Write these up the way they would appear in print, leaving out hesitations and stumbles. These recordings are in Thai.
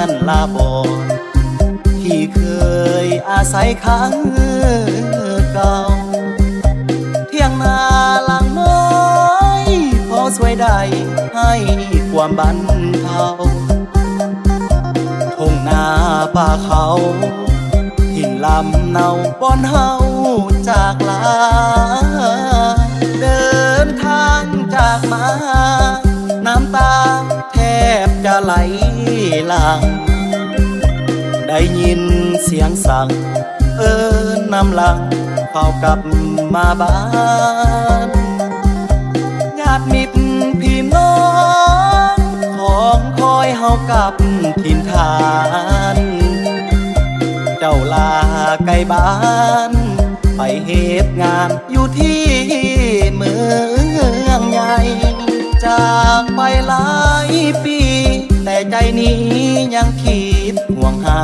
านลาบอนที่เคยอาศัยค้างเก่าเที่ยงนาหลังน้อยพอสวยได้ให้ความบันเทาทุ่งนาป่าเขาถิ่นลำเนาป้อนเฮาจากลาเดินทางจากมาน้ำตาแทบจะไหลหลังได้ยินเสียงสั่งน้ำหลังเข้ากลับมาบ้านญาติมิตรพี่น้องของคอยเฮากลับถิ่นฐานเจ้าลาไกลบ้านไปเหตุงานอยู่ที่เมืองใหญ่จากไปหลายปีแต่ใจนี้ยังคิดห่วงหา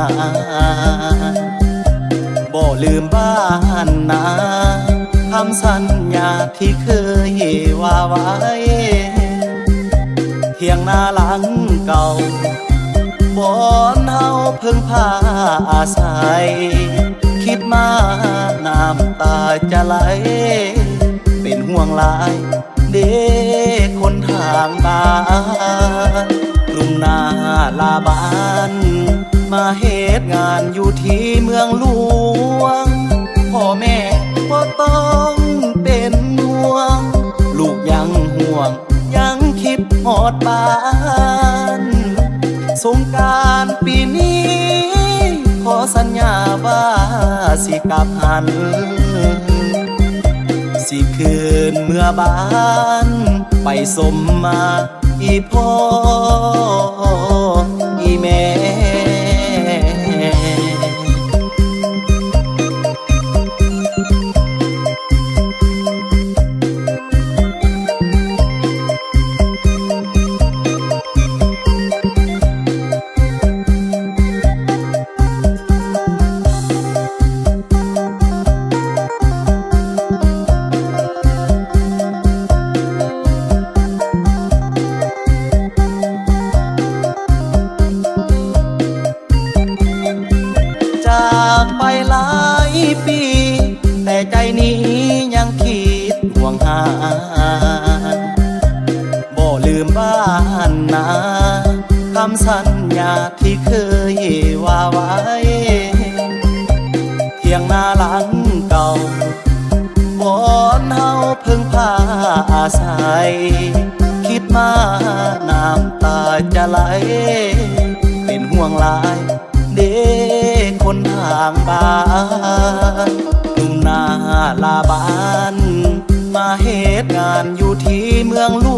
บ่ลืมบ้านนาคำสัญญาที่เคยว่าไว้เที่ยงนาหลังเก่าบ่อนเฮาเพิ่งพาอาศัยคิดมาน้ำตาจะไหลเป็นห่วงหลายเด็กคนทางบ้านกรุงนาลาบ้านมาเหตุงานอยู่ที่เมืองหลวงพ่อแม่บ่ต้องเป็นห่วงลูกยังห่วงยังคิดฮอดบ้านสงกรานต์ปีนี้ขอสัญญาว่าสิกลับหันสิคืนเมื่อบ้านไปสมมาอีพ่ออีแม่จากไปหลายปีแต่ใจนี้ยังคิดห่วงหาบ่ลืมบ้านนาคำสัญญาที่เคยว่าไว้เที่ยงนาหลังเก่าบ่อนเฮาเพิ่งพาอาศัยคิดมาน้ำตาจะไหลเป็นห่วงหลายเด็กคนทางบ้านทุ่งนาลาบ้านมาเหตุงานอยู่ที่เมืองหล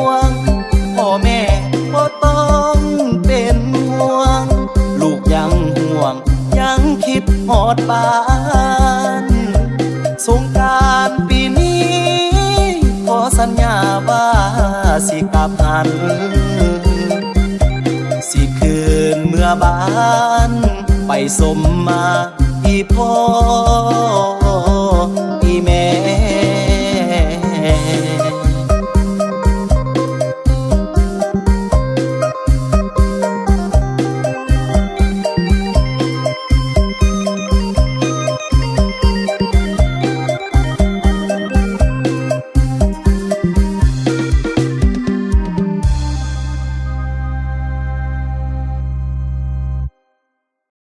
วงพ่อแม่บ่ต้องเป็นห่วงลูกยังห่วงยังคิดฮอดบ้านสงกรานต์ปีนี้ขอสัญญาว่าสิกลับหันสิคืนเมื่อบ้านไปสมมาอีพ่อ